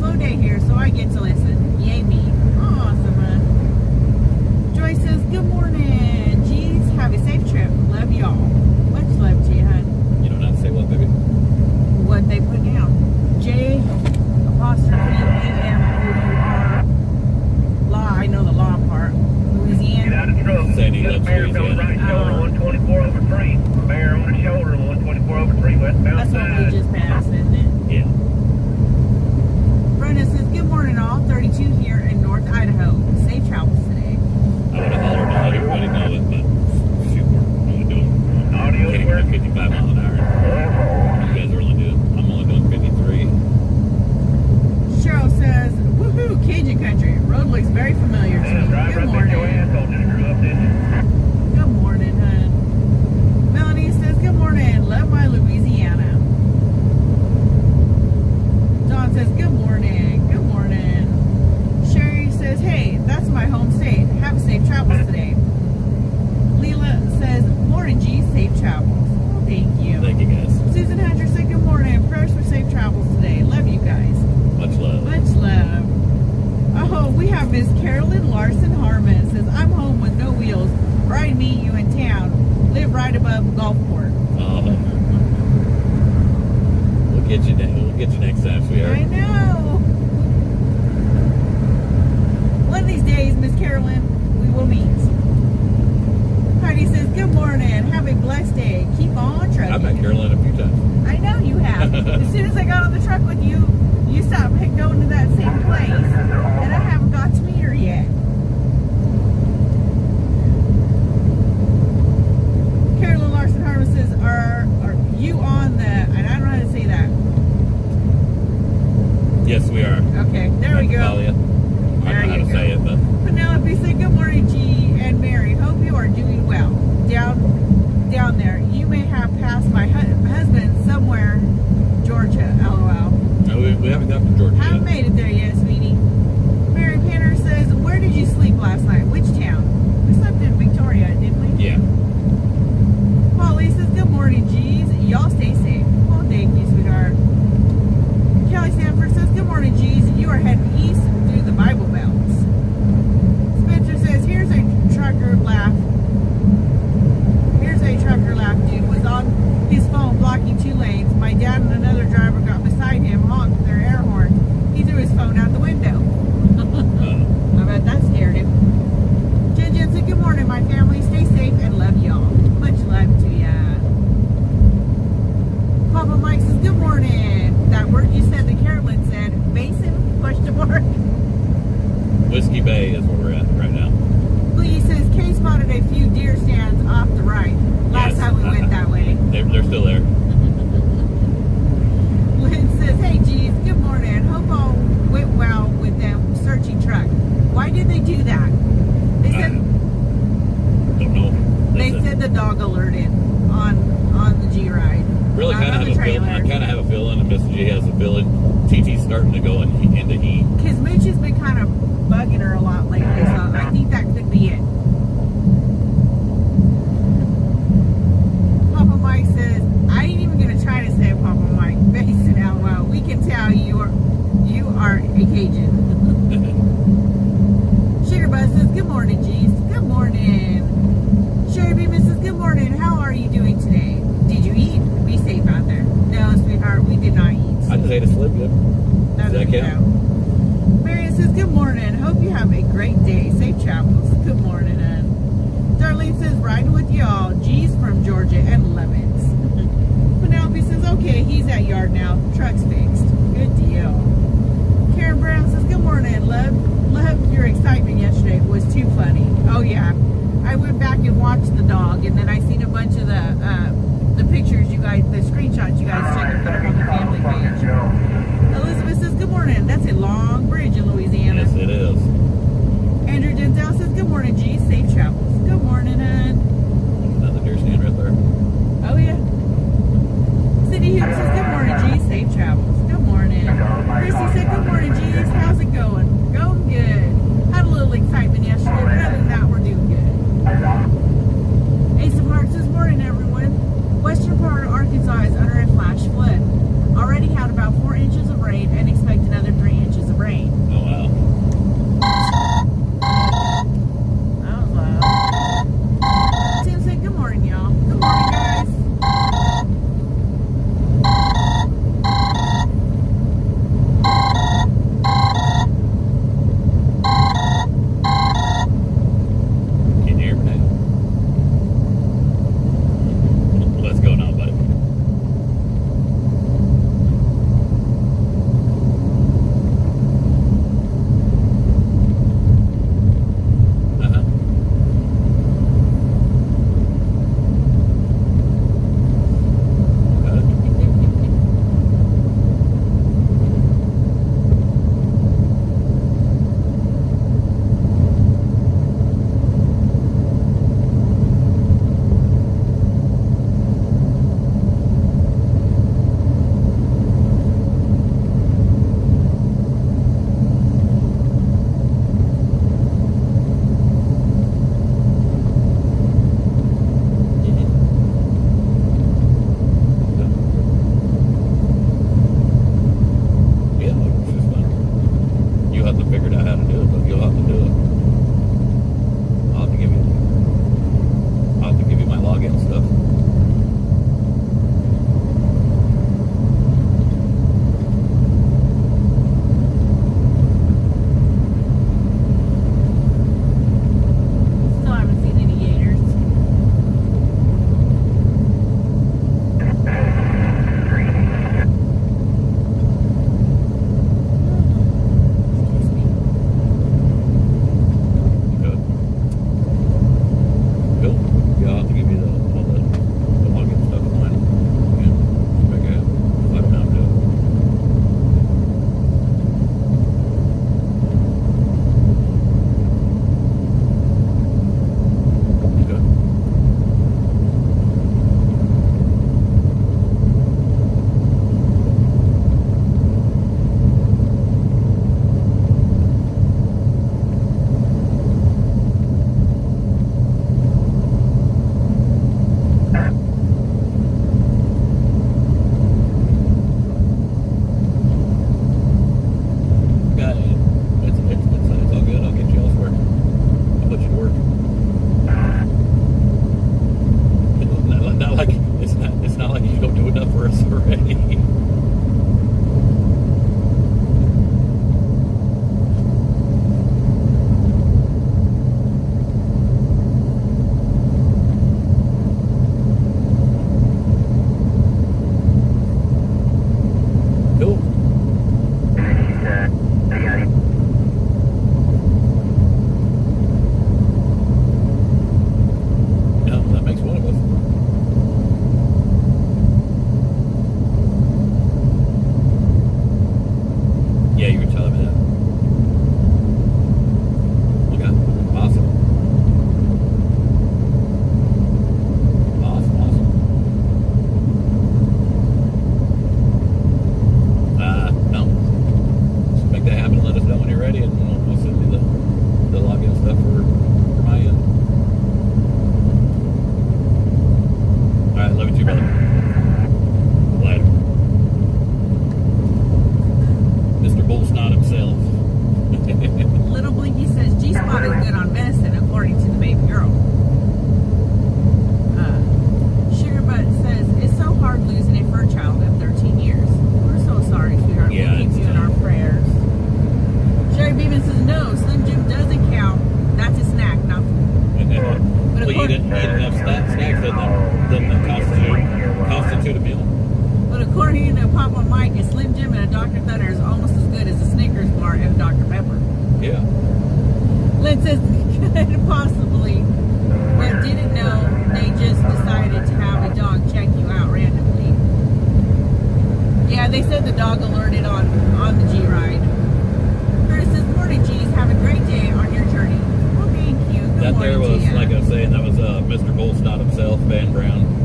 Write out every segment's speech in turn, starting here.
slow day here, so I get to listen. Yay me. Awesome, huh? Joy says, good morning. Geez, have a safe trip. Love y'all. Much love to you, hon. You don't have to say what, baby? What they put down. J apostrophe A-M-O-U-R. Law, I know the law part. Louisiana. Get out of trouble. Saying he loves Bear goes Louisiana. right shoulder, 124 over 3. Bear on the shoulder, 124 over 3, westbound That's what we side. just passed, isn't it? Yeah. Brenda says, good morning all. 32 here in North Idaho. Safe travels today. I would have hollered to let everybody know it, but shoot, we're only doing Audio getting work. 55 miles an hour. You guys are only doing, I'm only doing 53. Cheryl says, woohoo, Cajun country. Road looks very familiar to me. Drive Good right there, your morning. asshole just grew up, didn't you? Good morning, hon. Melanie says, good morning. Love my Louisiana. Dawn says, good morning. Good morning. Sherry says, hey, that's my home state. Have safe travels today. Leela says, morning, G. Safe travels. Well, thank you. Thank you, guys. Susan Hunter said, good morning. Prayers for safe travels today. Love you guys. Much love. Much love. Oh, we have Miss Carolyn Larson Harmon. Says, I'm home with no wheels. Ride meet you in town. Live right above Gulfport. We'll get you next time, sweetheart. I know. One of these days, Miss Carolyn, we will meet. Heidi says, good morning. Have a blessed day. Keep on trucking. I've met Carolyn a few times. I know you have. As soon as I got on the truck with you, you stopped going to that same place, and I haven't got to meet her yet. Carolyn Larson Harmon says, are you on the, and I don't know how to say that. Yes, we are. Okay, there we go. Natalia. I don't know how to say it, but Penelope said, good morning, G and Mary. Hope you are doing well. Down there. You may have passed my husband somewhere, Georgia, LOL. no, we haven't got to Georgia Haven't yet. made it there yet, sweetie. Mary Panner says, where did you sleep last night? Which town? We slept in Victoria, didn't we? Yeah. Polly says, good morning, G's. Y'all stay safe. Well, thank you, sweetheart. Kelly Sanford says, good morning, G's. You are heading east through the Bible Belts. Spencer says, here's a trucker laugh. Here's a trucker laugh, dude. Was on his phone blocking 2 lanes. My dad and another driver got beside him, honked their air horn. He threw his phone out the window. I bet that scared him. Jen Jen said, good morning, my family. Stay safe and love y'all. Much love to ya. Papa Mike says, good morning. That word you said that Carolyn said, basin, question mark. Whiskey Bay is where we're at right now. Lee says, Kay spotted a few deer stands off the right. Last Yes. time we went that way. They're still there. Lynn says, hey, geez, good morning. Hope all went well with them searching truck. Why did they do that? They said Don't know. they said the dog alerted on the G ride. Really Not kind on of the have a feeling. I trailer. kind of have a feeling, and Mr. G has a feeling. TT's starting to go into heat. Because Mooch has been kind of bugging her a lot lately, so I think that could be it. Papa Mike says, I ain't even going to try to say it, Papa Mike. Basin out loud. We can tell you are a Cajun. Sugar Buzz says, good morning, G's. Good morning. Sherry Beeman says, good morning. How are you doing today? Did you eat? Be safe out there. No, sweetheart, we did not eat. I just ate a Slim Jim. Does that count? Marion says, good morning. Hope you have a great day. Safe travels. Good morning, and Darlene says, riding with y'all. G's from Georgia and Lemons. Penelope says, okay, he's at yard now. Truck's fixed. Good deal. Karen Brown says, good morning. Love your excitement yesterday. It was too funny. Oh, yeah. I went back and watched the dog, and then I seen a bunch of the pictures you guys, the screenshots you guys took and put them on the family page. Elizabeth says, good morning. That's a long bridge in Louisiana. Yes, it is. Andrew Denzel says, good morning, G. Safe travels. Good morning, hon. Another deer stand right there. Oh, yeah. Cindy Hughes says, good morning, G. Safe travels. Good morning. Chrissy said, good morning, G. How's it going? Going good. Had a little excitement yesterday, but other than that, we're doing good. Ace of Hearts says, morning, everyone. Western part of Arkansas is under a flash flood. Already had about 4 inches of rain and expect another 3 inches But according to Papa Mike, a Slim Jim and a Dr. Thunder is almost as good as a Snickers bar and a Dr. Pepper. Yeah. Lynn says, could possibly, but didn't know they just decided to have a dog check you out randomly. Yeah, they said the dog alerted on the G-Ride. Curtis says, morning, G's. Have a great day on your journey. Well, thank you. Good That morning there was, to ya. like I was saying, that was Mr. Bolstott himself, Van Brown.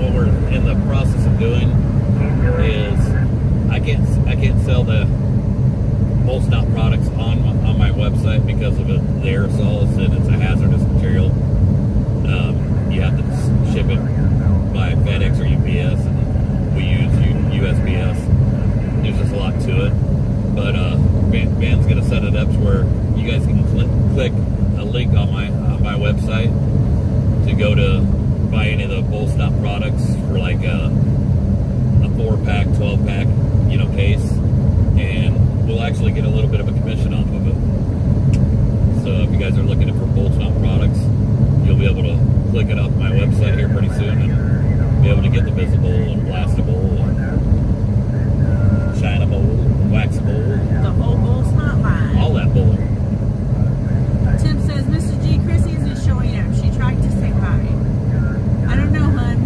What we're in the process of doing is I can't sell the Bolstott products on my website because of the aerosols, and it's a hazardous material. You have to ship it by FedEx or UPS, and we use USPS. There's just a lot to it, but Van's gonna set it up to where you guys can click a link on my website to go to buy any of the Bolstott products for like a 4-pack, 12-pack, case, and we'll actually get a little bit of a commission off of it. So if you guys are looking for Bolstott products, you'll be able to click it off my website here pretty soon and be able to get the visible and blastable and shineable, waxable, The whole Bolstott line. all that bull. Tim says, Mrs. G, Chrissy isn't showing up. She tried to say hi. I don't know, hun.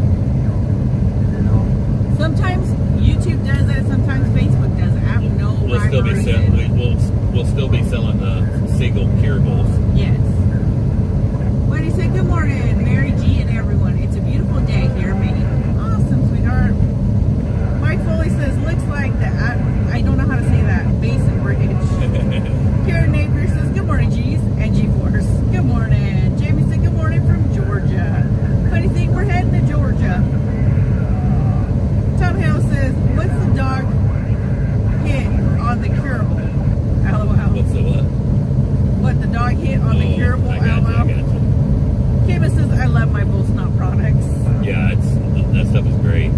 Sometimes YouTube does that. Sometimes Facebook does it. I have no We'll rhyme still or be reason. we'll still be selling the Seagull Curables. Yes. What do you say? Good morning, Mary G and everyone. It's a beautiful day here in Maine. Awesome, sweetheart. Mike Foley says, looks like that. I don't know how to say that. Basin Bridge. Karen Napier says, good morning, G's and G-Force. Good morning. Jamie said, good morning from Georgia. Funny thing, we're heading to Georgia. Tom Hale says, what's the dog hit on the curable? LOL. What's the what? What the dog hit on the curable? I got LOL. you. Kima says, I love my Bolstott products. Yeah, that stuff is great.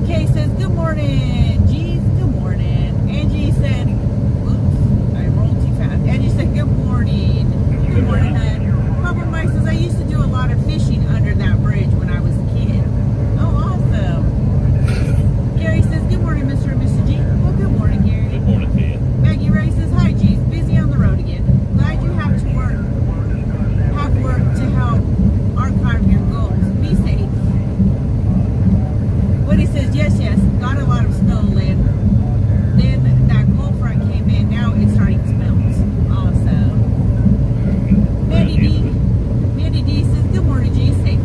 Kay says, good morning. Geez, good morning. Angie said, oops, I rolled too fast. Angie said, good morning. Good morning, hun. Papa Mike says, I used to do a lot of fishing under that bridge when I was a kid. Oh, awesome. Gary says, good morning, Mr. and Mrs. G. Well, good morning, Gary. Good morning to you. Maggie Ray says, hi, G's. Busy on the road again. Glad you have work to help archive your goals. Be safe. Woody says, yes, got a lot of snow, Lynn. Then that cold front came in. Now it's starting to melt. Awesome. Mandy D says, good morning, G. Safe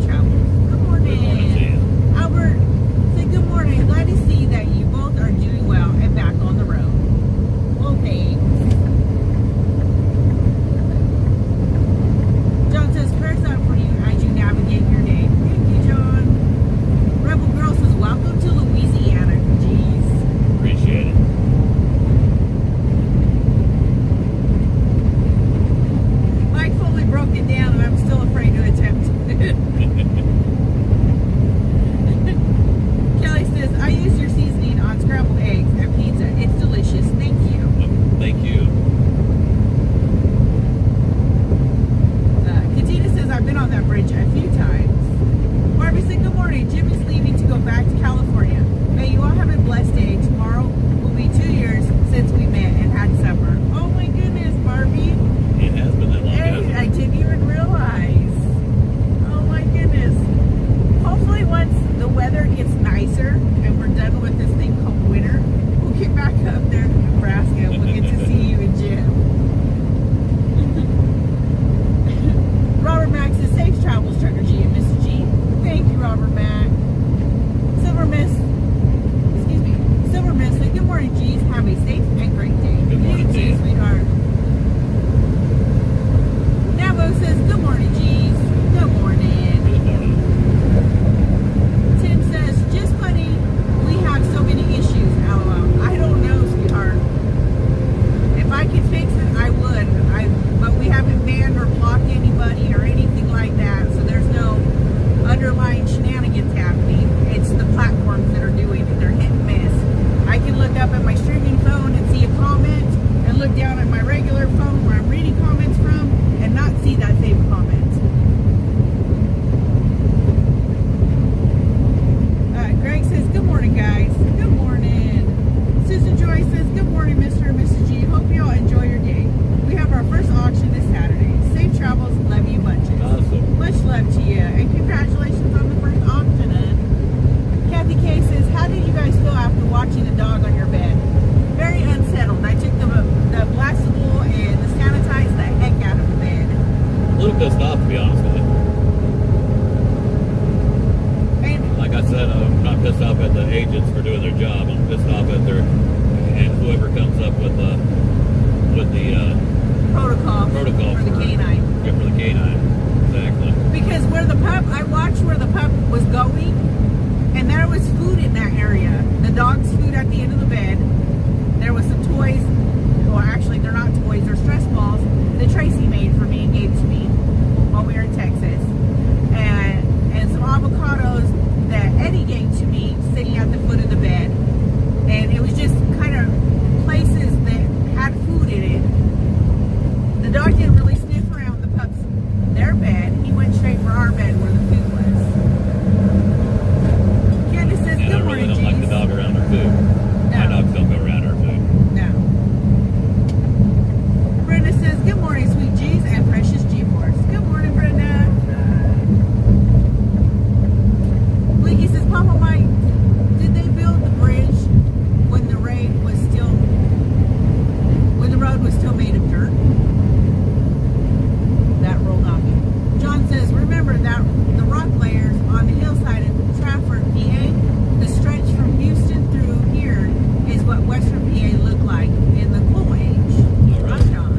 agents for doing their job. I'm pissed off at their and whoever comes up with the Protocol for the canine. Yeah, for the canine. Exactly. Because I watched where the pup was going, and there was food in that area. The dog's food at the end of the bed. There was some toys, or actually they're not toys, they're stress balls that Tracy made for me and gave to me while we were in Texas. And some avocados that Eddie gave to me sitting at the foot of the bed. And it was just kind of places that had food in it. The dog didn't really sniff around the pups, their bed. He went straight for our bed where the food was. Candace says, And I good really morning, don't like the Jeez. dog around our food. My No. dogs don't go around our food. No. Brenda says, good morning, sweet G's and precious G-Force. Good morning, Brenda. Blinky says, Papa Mike, did they build the bridge when the road was still made of dirt? That rolled off me. John says, remember that the rock layers on the hillside in Trafford, PA, the stretch from Houston through here is what Western PA looked like in the coal age. All right. Right on.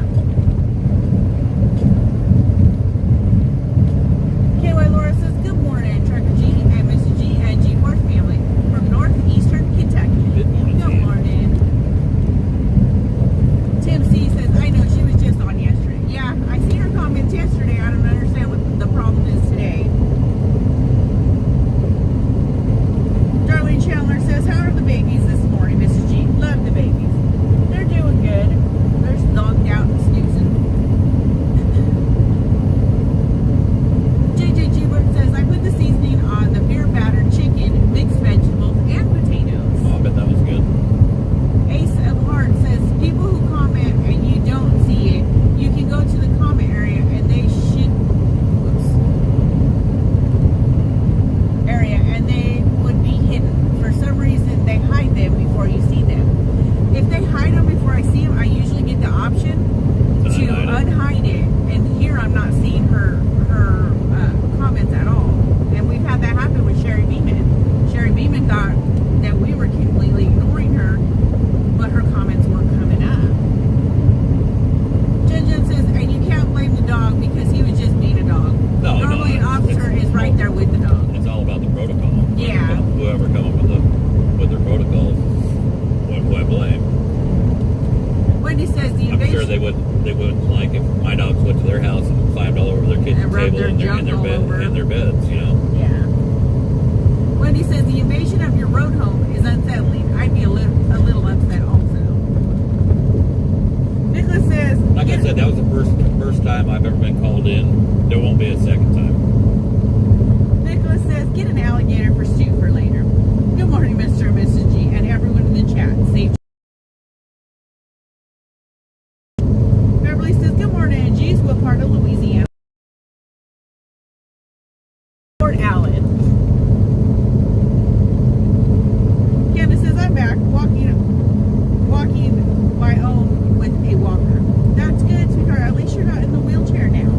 KY Laura says, good morning, Trucker G and Mr. G and G-Force family from northeastern Kentucky. Good morning. Good morning. Tim C says, I know she was just on yesterday. Yeah, I seen her comments yesterday. I don't understand what the problem is today. Darlene Chandler says, how are the babies this morning, Mrs. G? Love the babies. They're doing good. They're knocked out and snoozing. JJ Gilbert says, I put the seasoning on the beer battered chicken, mixed vegetables, and potatoes. Oh, I bet that was good. Ace of Heart says, people who comment and you don't see it, you can go to the comment area and they would be hidden. For some reason, they hide them before you see them. If they hide them before I see them, I usually get the option to unhide it. And here I'm not seeing her comments at all. And we've had that happen with Sherry Beeman. Sherry Beeman thought that we were completely ignoring her, but her comments weren't coming up. Jen says, and you can't blame the dog because he was just being a dog. No, Normally an it's- officer is right there with the dog. It's all about the protocol. Yeah. Whoever come up with their protocols, who I blame. Wendy says the I'm invasion. sure they wouldn't like if my dogs went to their house and climbed all over their kitchen And rubbed table their and junk all over. in their beds, you know. Yeah. Wendy says the invasion of your road home is unsettling. I'd be a little upset also. Nicholas says, Like I said, that was the first time I've ever been called in. There won't be a second time. Nicholas says, get an alligator for stew for later. Good morning, Mr. and Mrs. G, and everyone in the chat. Safe. Beverly says, good morning, G's. What part of Louisiana? Fort Allen. Candace says, I'm back, walking my own with a walker. That's good, sweetheart. At least you're not in the wheelchair now.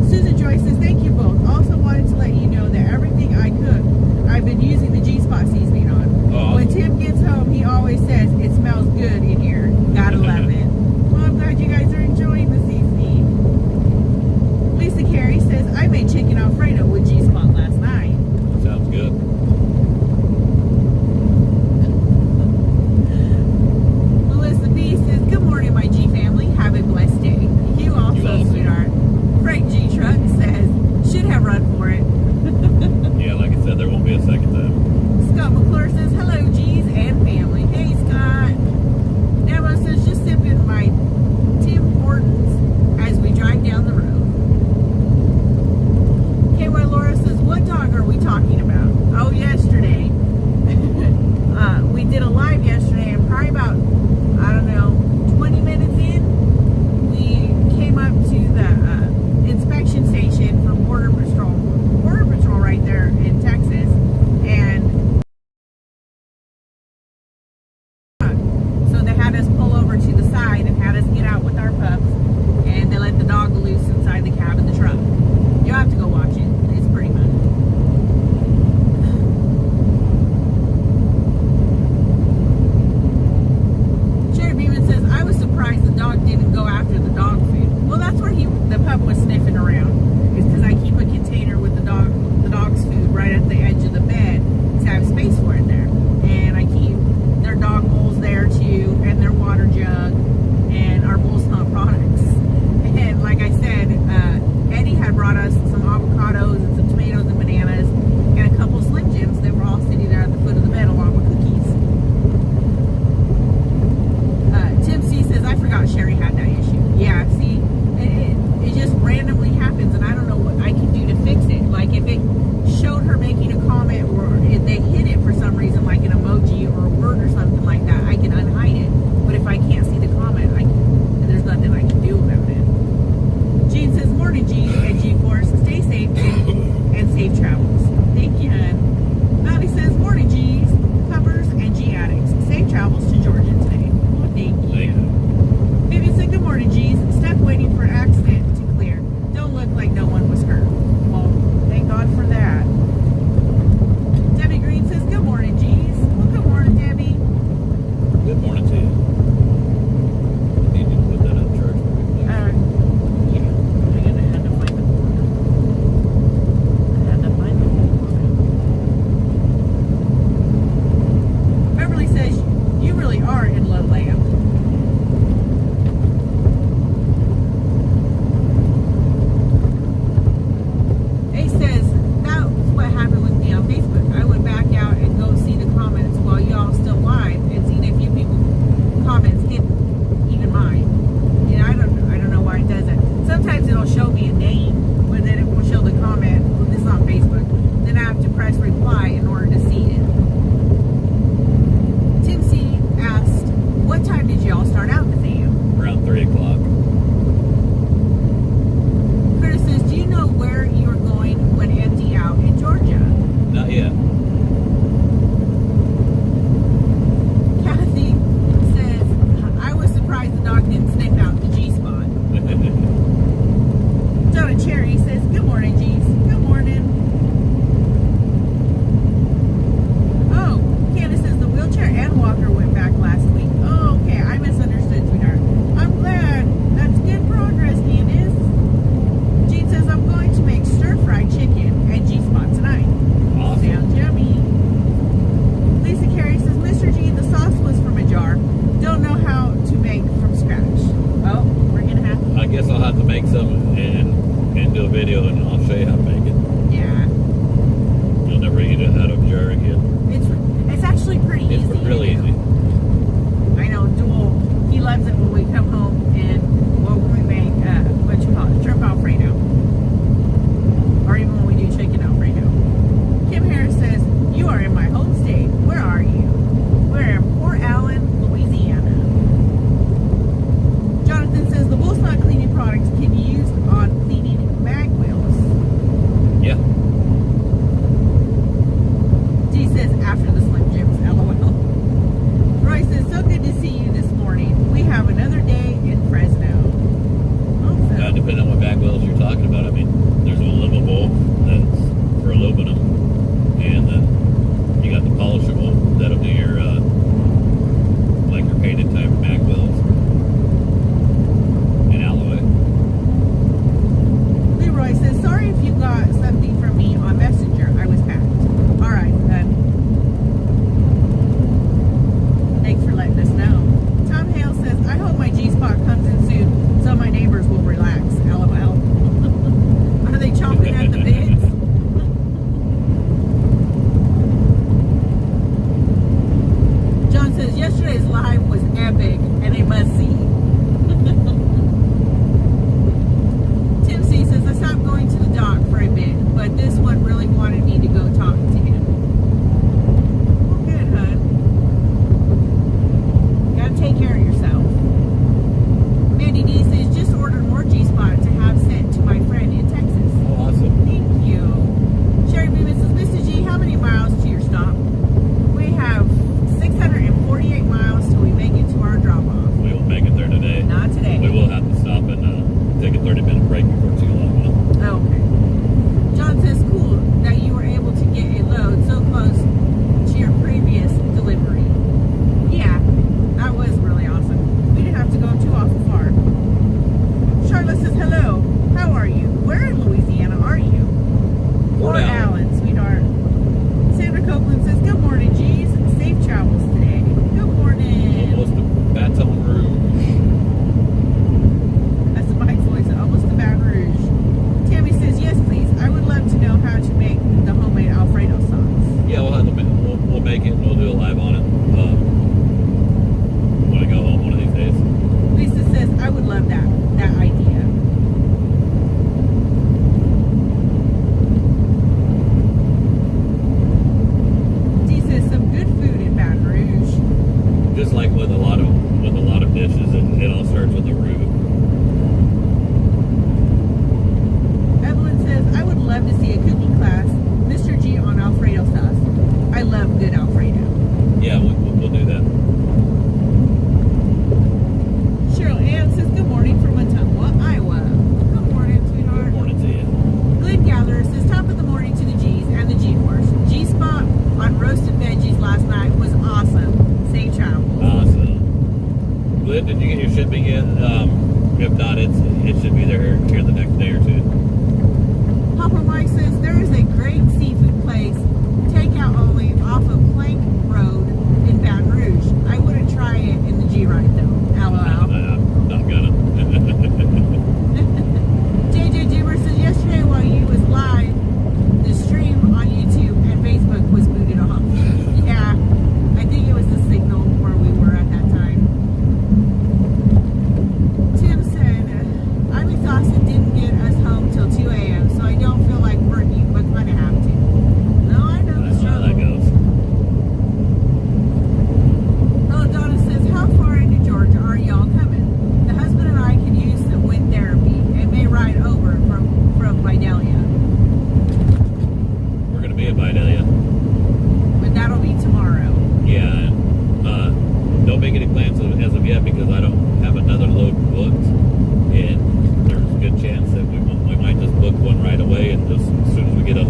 Susan Joy says, thank you both. Also wanted to let you know that everything I cook, I've been using the G-Spot seasoning on. Oh. When Tim gets home, he always says, it smells good in here. Gotta love it. Well, I'm glad you guys are enjoying the seasoning. Lisa Carey says, I made chicken Alfredo with G-Spot last night. Sounds good. Melissa B says, good morning, my G family. Have a blessed day. You also, You also. sweetheart. Frank G Truck says, should have run for it. Yeah, like I said, there won't be a second time. Scott McClure says, hello, G's and family. Hey, Scott. Nemo says, just sipping my Tim Hortons as we drive down the road. KY Laura says, what dog are we talking about? Oh, yesterday. We did a live yesterday, and probably about, I don't know, 20 minutes in, we came up to the inspection station for Border Patrol right there in Texas, and so they had us pull over to the side and had us get out with our pups, and they let the dog loose inside the cab of the truck. You'll have to go watch it. It's pretty much.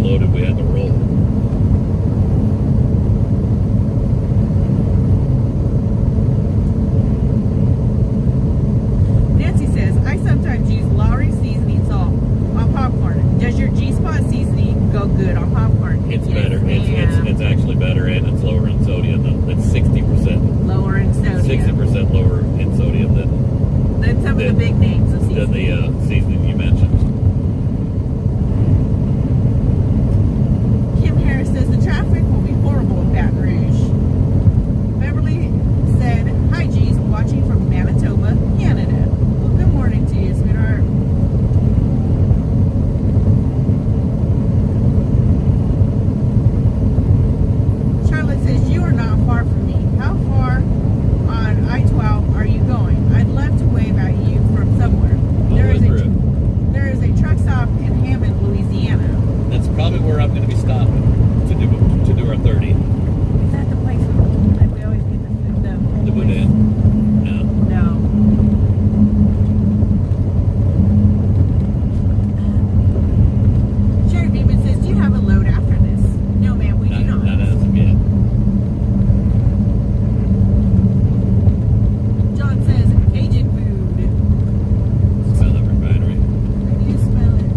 loaded, we had to roll. Nancy says, I sometimes use Lowry seasoning salt on popcorn. Does your G-Spot seasoning go good on popcorn? It's Yes, better. ma'am. It's actually better, and it's lower in sodium. It's 60%. Lower in sodium 60% lower in sodium than some of the big names of than seasoning. the seasoning you mentioned. Kim Harris says the traffic will be horrible in Baton Rouge. Beverly said, hi G's, watching from Manitoba, Canada. Well, good morning to you, sweetheart. Charlotte says, you are not far from me. How far on I-12 are you going? I'd love to wave at you from somewhere. There is a truck stop in Hammond, Louisiana. That's probably where I'm going to be stopping to do our 30. Is that the place that we always get The boudin. No. No. Sherry Beeman says, do you have a load after this? No, ma'am, we do not. Not as of yet. John says, Cajun food. Smell that refinery. I do smell it.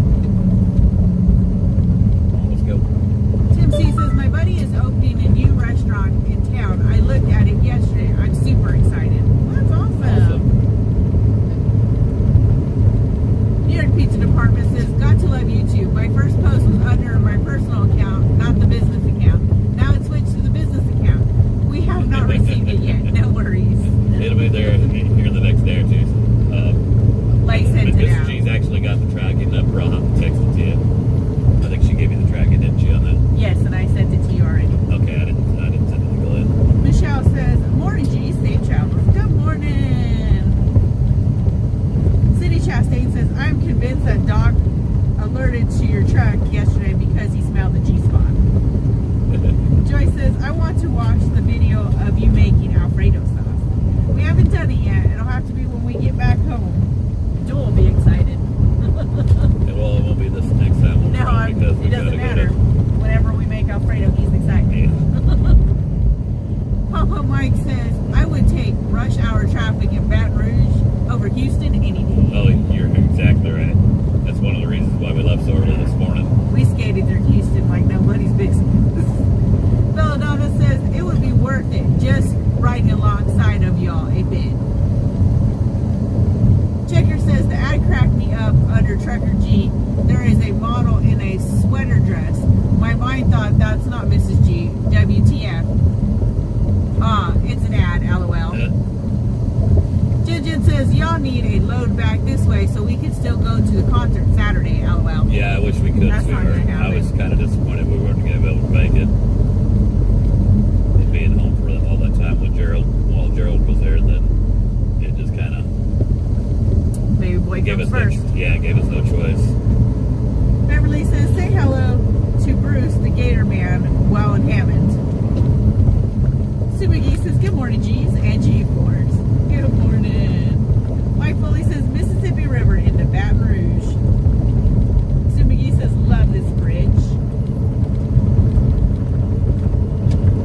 Let's go. Tim C says, my buddy is opening a new restaurant in town. I looked at it yesterday. I'm super excited. That's awesome. New York Pizza Department says, got to love YouTube. My first post was under my personal account, not the business account. Now it's switched to the business account. We have not received it yet. No worries. It'll be there here the next day or two. Like sent it Mrs. out. G's actually got the tracking number. I'll have to text it to you. I think she gave you the tracking, didn't she, on that? Yes, and I sent it to you already. Okay, I didn't send it to Glenn. Michelle says, morning G, safe travels. Good morning. City Chastain says, I'm convinced that Doc alerted to your truck yesterday because he smelled the G-spot. Joy says, I want to watch the video of you making Alfredo sauce. We haven't done it yet. It'll have to be when we get back home. Joel will be excited. Well, it won't be this next time. We'll No, run because it we doesn't gotta matter. go Whenever we make Alfredo, he's excited. to. Papa Mike says, I would take rush hour traffic in Baton Rouge over Houston any day. Oh, you're exactly right. That's one of the reasons why we left so early this morning. We skated through Houston like nobody's business. Belladonna says, it would be worth it just riding alongside of y'all a bit. Checker says, the ad cracked me up under Trucker G. There is a model in a sweater dress. My mind thought that's not Mrs. G. WTF. It's an ad, LOL. Jin says, y'all need a load back this way so we can still go to the concert Saturday, LOL. Yeah, I wish we could. That's not gonna happen. I was kind of disappointed we weren't going to be able to make it. And being home for all that time with Gerald, while Gerald was there, then it just kind of Baby boy gave comes us first. gave us no choice. Beverly says, say hello to Bruce, the Gator Man, while in Hammond. Sue McGee says, good morning, G's and G-Force. Good morning. Mike Foley says, Mississippi River into Baton Rouge. Sue McGee says, love this bridge.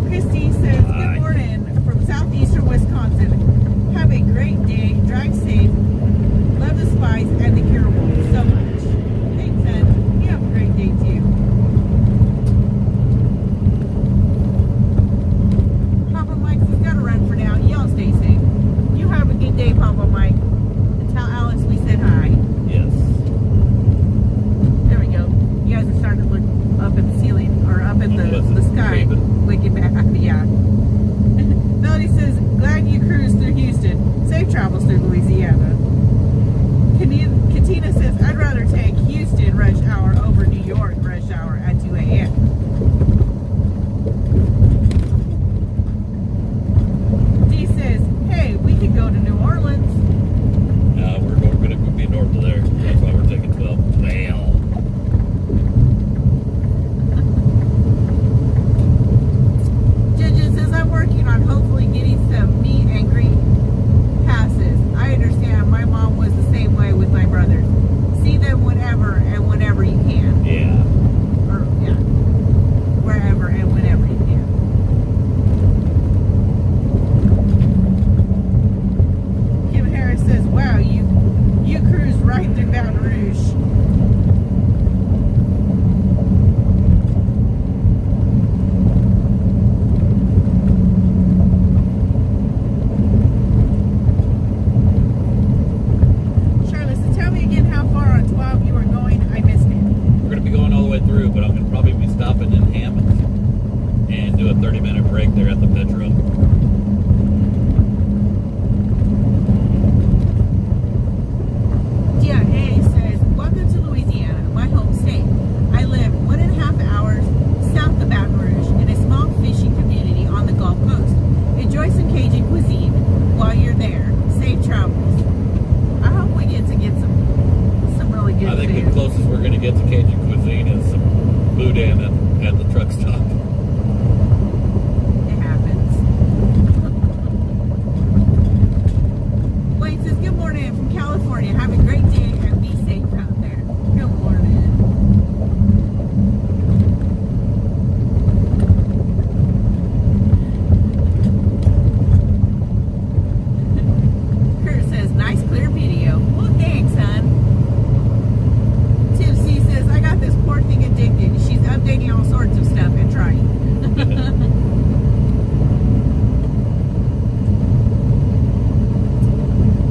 Christy says, good morning from southeastern Wisconsin. Have a great day. Drive safe. Love the spice and the curable so much. Thanks, Ed. You have a great day, too. Papa Mike says, gotta run for now. Y'all stay safe. You have a good day, Papa Mike. And tell Alex we said hi. Yes. There we go. You guys are starting to look up at the ceiling, or up at the sky. Creeping. Wicked bad. Yeah. Melody says, glad you cruised through Houston. Safe travels through Louisiana. Katina says, I'd rather take Houston rush hour over New York rush hour at 2 a.m. Dee says, hey, we could go to New Orleans. We're going to be north of there. That's why we're taking 12. Well. Judge says, I'm working on hopefully getting some meet and greet passes. I understand my mom was the same way with my brothers. See them whenever and whenever you can. Yeah. break there at the Petro. DIA says, welcome to Louisiana, my home state. I live 1.5 hours south of Baton Rouge in a small fishing community on the Gulf Coast. Enjoy some Cajun cuisine while you're there. Safe travels. I hope we get some really good I think food. the closest we're going to get to Cajun cuisine is some boudin at the truck stop. It happens. Wayne says, good morning from California. Have a great day and be safe out there. Good morning. Kurt says, nice clear video. Well, thanks, hon. Tim C says, I got this poor thing addicted. She's updating all sorts of stuff and trying.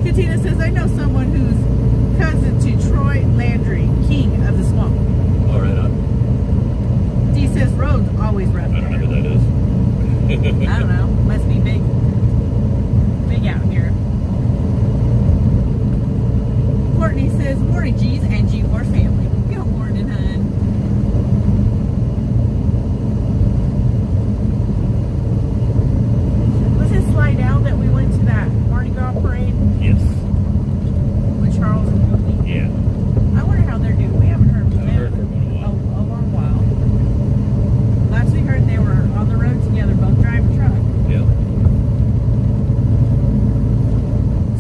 Katina says, I know someone who's cousin to Troy Landry, king of the swamp. All right, D says, roads always rough I don't know there. who that is. I don't know. Must be big out here. Courtney says, morning, G's and G4 family. Good morning, hun. Was it Slidell that we went to that Mardi Gras parade Yes. with Charles and Goofy? Yeah. I wonder how they're doing. We haven't heard from I've them heard from them in a while. a long while. Last we heard, they were on the road together, both driving truck. Yeah.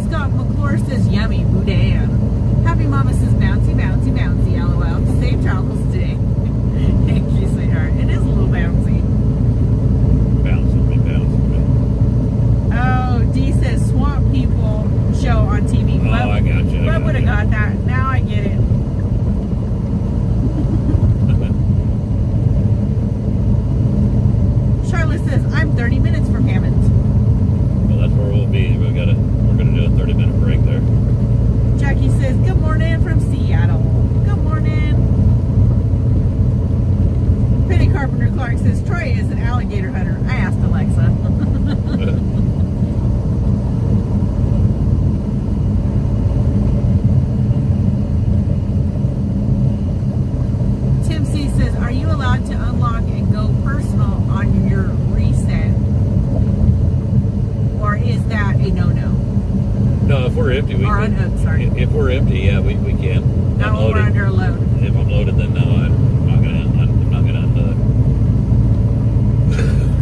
Scott McClure says, yummy, boudin. Happy Mama says, bouncy, bouncy, bouncy, LOL. Safe travels today. Thank you, sweetheart. It is a little bouncy. Bouncing, big bouncing. Oh, D says, swamp people show on TV. Oh, I got you. Bub would have got that. Now I get it. Charlotte says, I'm 30 minutes from Hammond. Well, that's where we'll be. We're gonna do a 30-minute break there. Jackie says, good morning from Seattle. Good morning. Penny Carpenter Clark says, Troy is an alligator hunter. I asked Alexa. Tim C says, are you allowed to unlock and go personal on your reset? Or is that a no-no? No, if we're empty, we Or can. unhooked, sorry. If we're empty, yeah, we can. Not when we're under a load. If I'm loaded, then no, I'm not gonna unhook.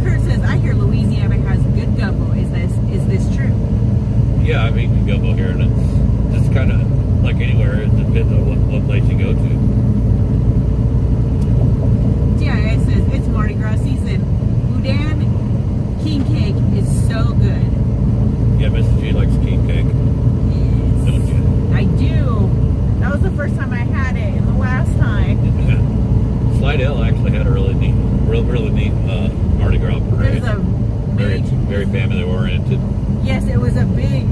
Kurt says, I hear Louisiana has good gumbo. Is this true? Yeah, I mean, you can go here, and it's kind of like anywhere. It depends on what place you go to. DIA says, it's Mardi Gras season. Boudin king cake is so good. Yeah, Mrs. G likes king cake, Yes. don't you? I do. That was the first time I had it, and the last time. Slidell actually had a really neat Mardi Gras parade. It was a big, Very family oriented. yes, it was a big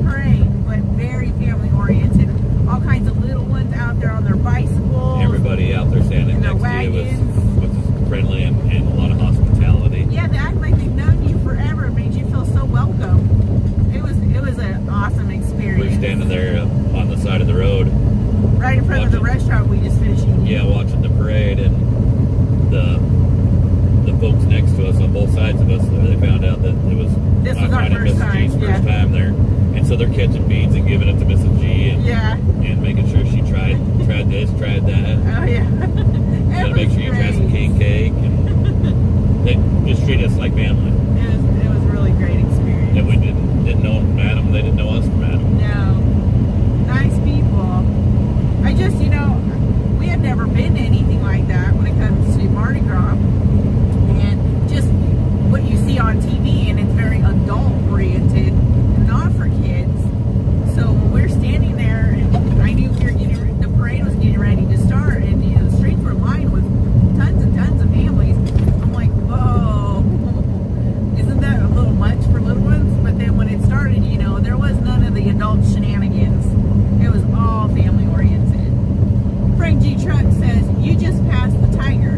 parade, but very family oriented. All kinds of little ones out there on their bicycles. Everybody out there standing And their next to you wagons. was friendly and a lot of hospitality. Yeah, they act like they've known you forever. It made you feel so welcome. It was an awesome experience. We're standing there on the side of the road, right in front of the restaurant we just finished eating. yeah, watching the parade, and the folks next to us on both sides of us, they found out that it was This was our mine and first Mrs. G's time, first yeah. time there, and so they're catching beads and giving it to Mrs. G and Yeah. and making sure she tried this, tried that. Oh yeah. Gotta make sure you try some king cake, and they just treat us like family. It was a really great experience. And we didn't know Adam, they didn't know us from Adam. No. Nice people. I just, we had never been to anything like that when it comes to Mardi Gras. And just what you see on TV, and it's very adult oriented, not for kids. So when we're standing there, and I knew the parade was getting ready to start, and the streets were lined with tons and tons of families. I'm like, whoa, isn't that a little much for little ones? But then when it started, there was none of the adult shenanigans. It was all family oriented. Frank G. Truck says, you just passed the tiger.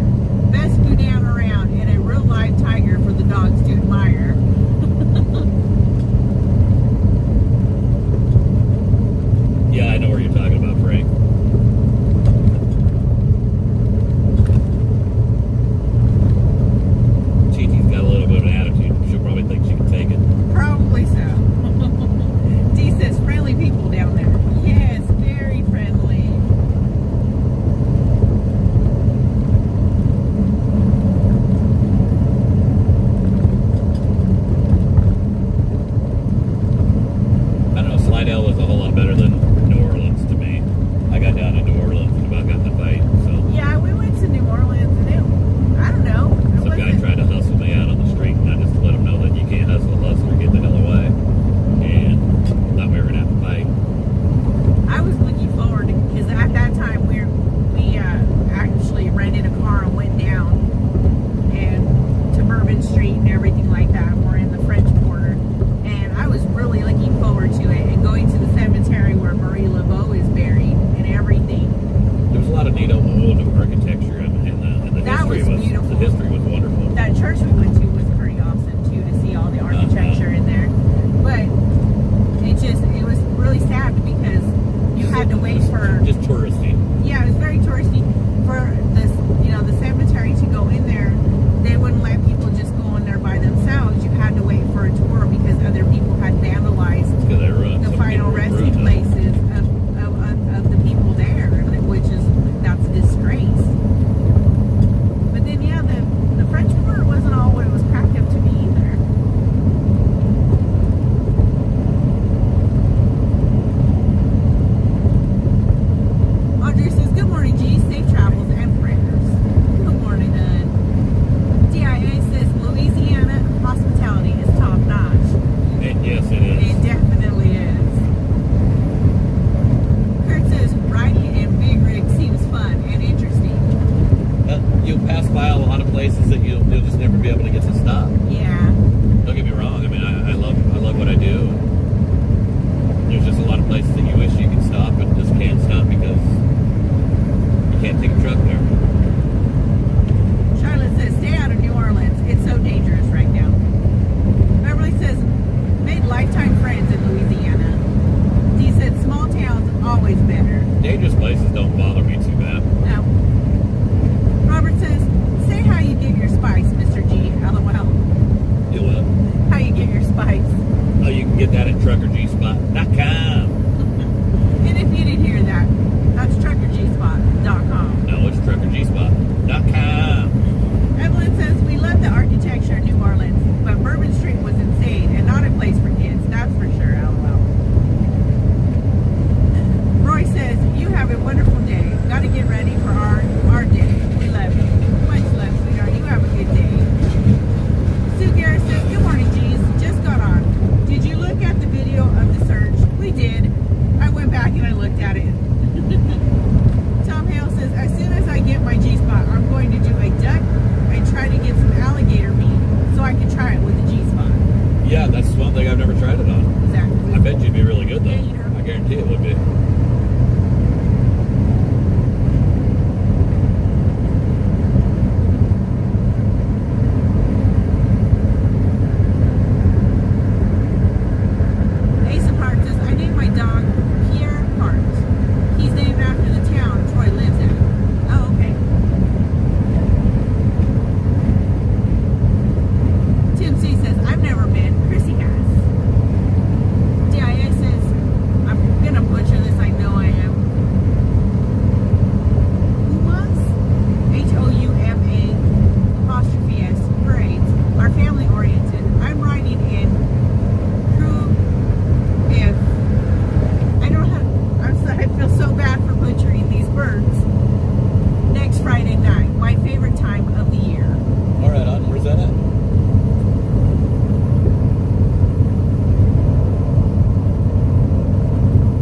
was was beautiful. the history was wonderful. That church we went to was pretty awesome too, to see all the architecture in there. But it was really sad because you had to wait for, just touristy. yeah, it was very touristy for this, the cemetery to go in there. They wouldn't let people just go in there by themselves. You had to wait for a tour because other people had vandalized Because they ruined the some final people resting ruined it. places of the people there, that's a disgrace. But then, yeah, the French Quarter wasn't all what it was cracked up to be either. Audrey says, good morning, G. Safe travels and prayers. Good morning, DIA says, Louisiana hospitality is top notch. And yes, it is. It definitely is. Kurt says, riding in big rig seems fun and interesting. You'll pass by a lot of places that you'll just never be able to get to stop. Yeah. Don't get me wrong. I mean, I love what I do. There's just a lot of places that you wish you could stop and just can't stop because you can't take a truck there. Charlotte says, stay out of New Orleans. It's so dangerous right now. Beverly says, made lifetime friends in Louisiana. Dee said, small towns always better. Dangerous places don't bother me too bad. No. Robert says, say how you get your spice, Mr. G. LOL. You will. How you get your spice. Oh, you can get that at truckergspot.com. And if you didn't hear that, that's truckergspot.com. No, it's truckergspot.com. Evelyn says, we love the architecture in New Orleans, but Bourbon Street was insane and not a place for kids, that's for sure, LOL. Roy says, you have a wonderful day. Got to get ready for our day. We love you. Much love, sweetheart. You have a good day. Sue Garrett says, good morning, G's. Just got on. Did you look at the video of the search? We did. I went back and I looked at it. Tom Hale says, as soon as I get my G-spot, I'm going to do a duck and try to get some alligator meat so I can try it with the G-spot. Yeah, that's one thing I've never tried it on. Exactly. I bet you'd be really good though. Yeah, you know. I guarantee it would be. Asa Park says, I named my dog Pierre Park. He's named after the town Troy lives in. Oh, okay. Tim C says, I've never been. Chrissy has. DIA says, I'm going to butcher this. I know I am. Humas? Houma''apostrophe-s parades are family oriented. I'm riding in if I don't have, I'm sorry, I feel so bad for butchering these birds. Next Friday night, my favorite time of the year. All right, on. Where's that at?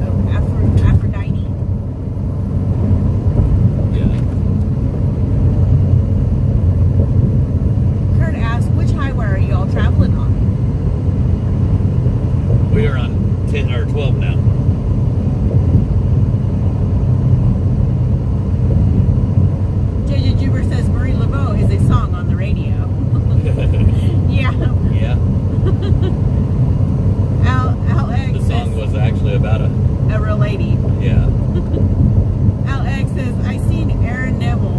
Oh, Aphrodite. Yeah. Kurt asked, which highway are you all traveling on? We are on 10 or 12 now. JJ Juber says Marie Laveau is a song on the radio. Yeah. Yeah. LX The song says, was actually about a real lady. yeah. LX says, I seen Aaron Neville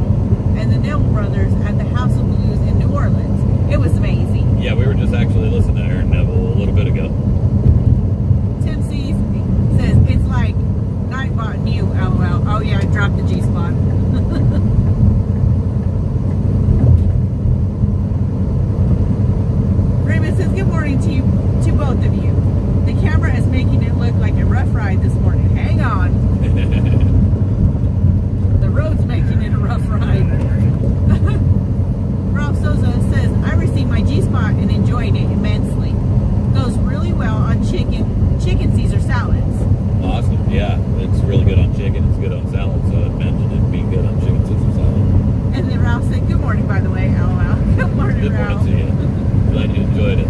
and the Neville brothers at the House of Blues in New Orleans. It was amazing. Yeah, we were just actually listening to Aaron Neville a little bit ago. Tim C says, it's like Nightbot new, LOL. Oh yeah, I dropped the G-spot. Raymond says, good morning to both of you. The camera is making it look like a rough ride this morning. Hang on. The road's making it a rough ride. Ralph Souza says, I received my G-spot and enjoyed it immensely. Goes really well on chicken Caesar salads. Awesome. Yeah, it's really good on chicken. It's good on salad, so I mentioned it being good on chicken Caesar salad. And then Ralph said, good morning, by the way, LOL. Good morning, Good Ralph. morning to you. Glad you enjoyed it.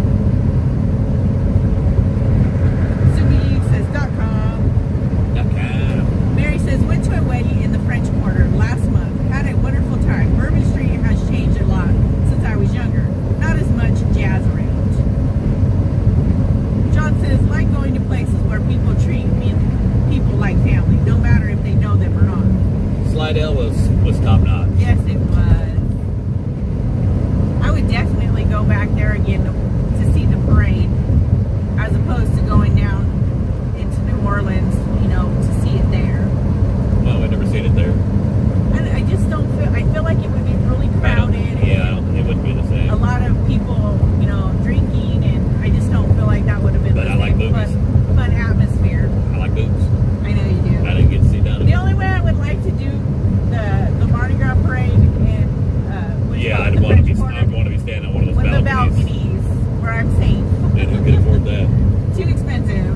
SubiSays.com. Mary says, went to a wedding in the French Quarter last month. Had a wonderful time. Bourbon Street has changed go back there again to see the parade, as opposed to going down into New Orleans, you know, to see it there. Well, we've never seen it there. And I just don't feel. I feel like it would be really crowded. It wouldn't be the same. A lot of people, you know, drinking, and I just don't feel like that would have been But the I like same movies. fun atmosphere. I like boobs. I know you do. I didn't get to see none of The it. only way I would like to do the Mardi Gras parade and Yeah, I'd want to be standing on one of those with the balconies. balconies where I'm safe. And who could afford that? Too expensive.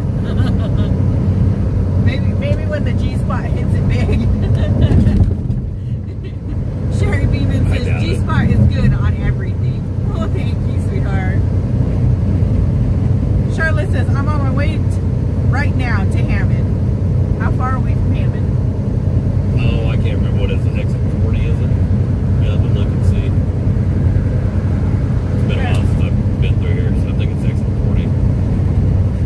maybe when the G spot hits it big. Sherry Beeman I says doubt G it. spot is good on everything. Oh, thank you, sweetheart. Charlotte says I'm on my way right now to Hammond. How far away from Hammond? Oh, I can't remember what is it. Exit 40, is it? You'll have to look and see. It's been a while since I've been through here, so I think it's exit 40.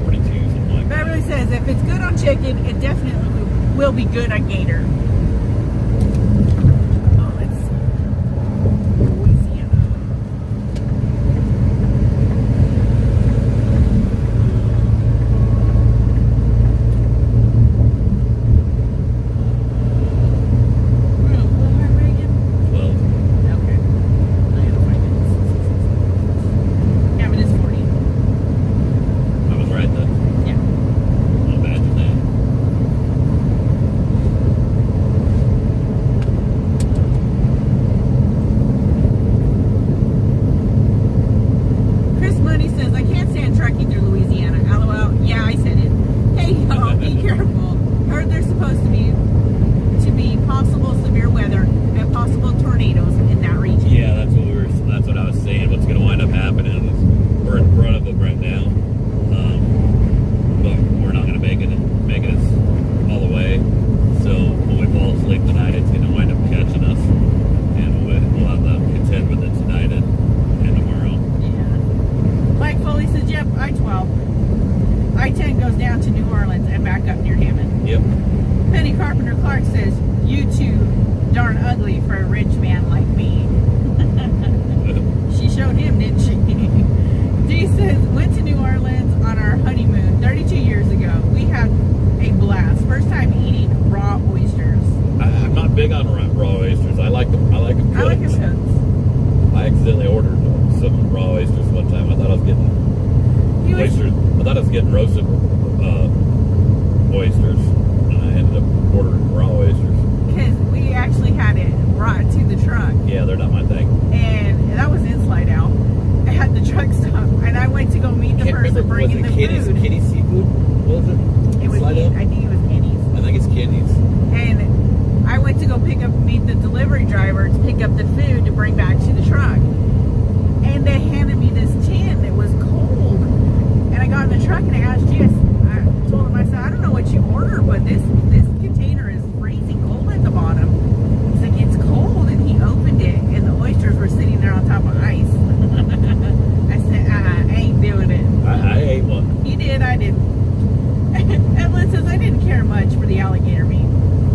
42, something like that. Beverly says if it's good on chicken, it definitely will be good on gator. Oh, let's see. Louisiana. What am I reading? 12. Okay. I gotta find it. Hammond is 40. I was right then. Yeah. Well, imagine that. Chris Mooney says, I can't stand trucking through Louisiana. LOL. Yeah, I said it. Hey, y'all, be careful. Heard there's supposed to be possible severe weather and possible tornadoes in that region. Yeah, that's what I was saying. What's going to wind up happening is we're in front of it right now. But we're not going to make it all the way. So when we fall asleep tonight, it's going to wind up catching us. And we'll have to contend with it tonight and tomorrow. Yeah. Mike Foley says, yep, I-12. I-10 goes down to New Orleans and back up near Hammond. Yep. Penny Carpenter Clark says, you too darn ugly for a rich man like me. She showed him, didn't she? Dee says, went to New Orleans on our honeymoon 32 years ago. We had a blast. First time eating raw oysters. I'm not big on raw oysters. I like them cooked. I like them cooked. I accidentally ordered some raw oysters one time. I thought I was getting oysters. I thought I was getting roasted oysters. And I ended up ordering raw oysters. Because we actually had it brought to the truck. Yeah, they're not my thing. And that was in Slide Out at the truck stop. And I went to go meet the person bringing the food. Kitty Seafood? What was it? It was, Slide Out? I think it was Kenny's. I think it's Kenny's. And I went to go meet the delivery driver to pick up the food to bring back to the truck. And they handed me this tin that was cold. And I got in the truck and I asked Jess, I told him, I said, I don't know what you ordered, but this container is freezing cold at the bottom. He's like, it's cold. And he opened it and the oysters were sitting there on top of ice. I said, I ain't doing it. I ate one. You did, I didn't. Evelyn says, I didn't care much for the alligator meat.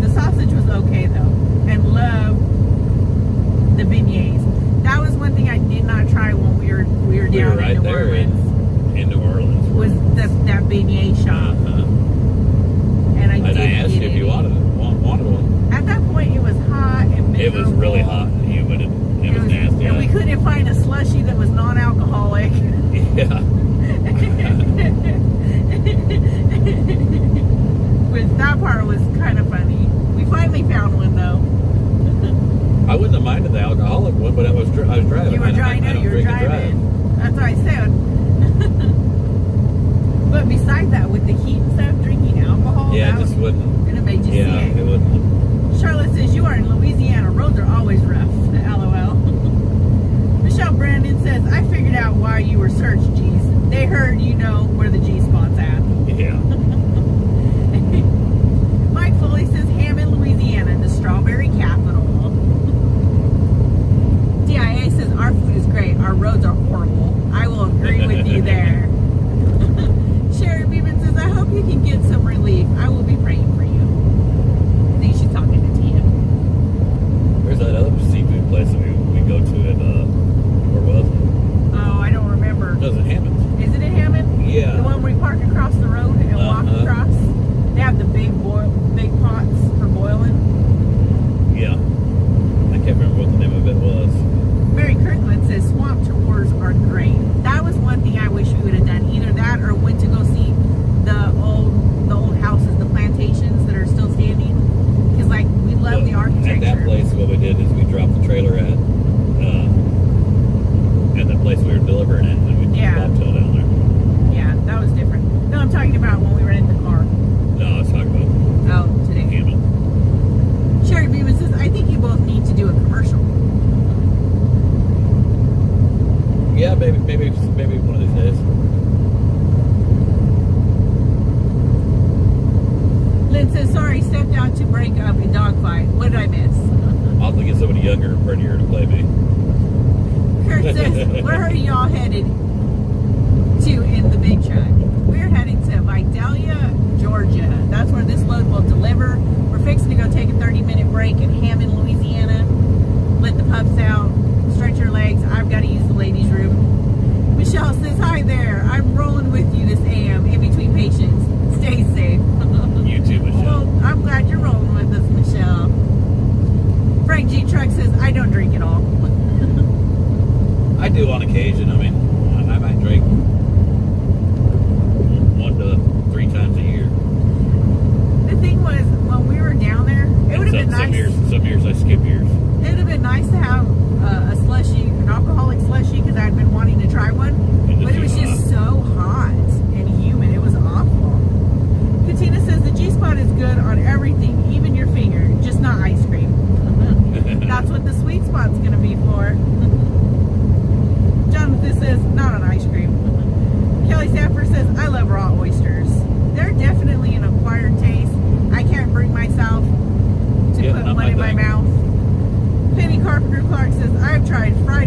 The sausage was okay though, and love the beignets. That was one thing I did not try when we were We down were right in New there Orleans. in New Orleans. Was that beignet shop, and I And I didn't asked get you if any. you wanted one. At that point, it was hot and It miserable. was really hot and humid and it was nasty. and we couldn't find a slushie that was non-alcoholic. Yeah. But that part was kind of funny. We finally found one though. I wouldn't have minded the alcoholic one, but I was driving. You were driving. I don't You were drink and drive. driving. That's what I said. But besides that, with the heat and stuff, drinking alcohol, Yeah, that it just wouldn't. would have made you Yeah, sick. it wouldn't. Charlotte says you are in Louisiana. Roads are always rough. LOL. Michelle Brandon says I figured out why you were searched. G's. They heard you know where the G spot's at. Yeah. Mike Foley says Hammond, Louisiana, the strawberry capital. DIA says our food is great. Our roads are horrible. I will agree with you there. Sherry Beeman says I hope you can get some relief. I will be praying for you. I think she's talking to Tia. There's that other seafood place that we go to in, where was it? Oh, Doesn't Hammond. Is it in Hammond? Yeah. The one where we park across the road and walk across? They have the big pots for boiling. Yeah. I can't remember what the name of it was. Mary Kirkland says swamp tours are great. That was one thing I wish we would have done. Either that or went to go see the old houses, the plantations that are still standing. Because like we love the architecture. At that place, what we did is we dropped the trailer at the place we were delivering it, and we just bobtailed down there. Yeah, that was different. No, I'm talking about when we were in the car. No, I was talking about Today. Hammond. Sherry Beeman says, I think you both need to do a commercial. Yeah, maybe one of these days. Lynn says, sorry, stepped out to break up a dogfight. What did I miss? I'll have to get somebody younger and prettier to play me. Kurt says, where are y'all headed to in the big truck? We're heading to Vidalia, Georgia. That's where this load will deliver. We're fixing to go take a 30-minute break in Hammond, Louisiana. Let the pups out. Stretch your legs. I've got to use the ladies' room. Michelle says, hi there. I'm rolling with you this AM in between patients. Stay safe. You too, Michelle. Well, I'm glad you're rolling with us, Michelle. Frank G. Truck says, I don't drink at all. I do on occasion. I mean, I might drink 1 to 3 times a year. The thing was, when we were down there, it would have been nice. Some years I skip years. It would have been nice to have a slushy, an alcoholic slushy, because I'd been wanting to try one. But it was just so hot and humid. It was awful. Katina says the G-spot is good on everything, even your finger, just not ice cream. That's what the sweet spot's going to be for. Jonathan says, not on ice cream. Kelly Sanford says, I love raw oysters. They're definitely an acquired taste. I can't bring myself to put one in my mouth. Penny Carpenter Clark says, I've tried fried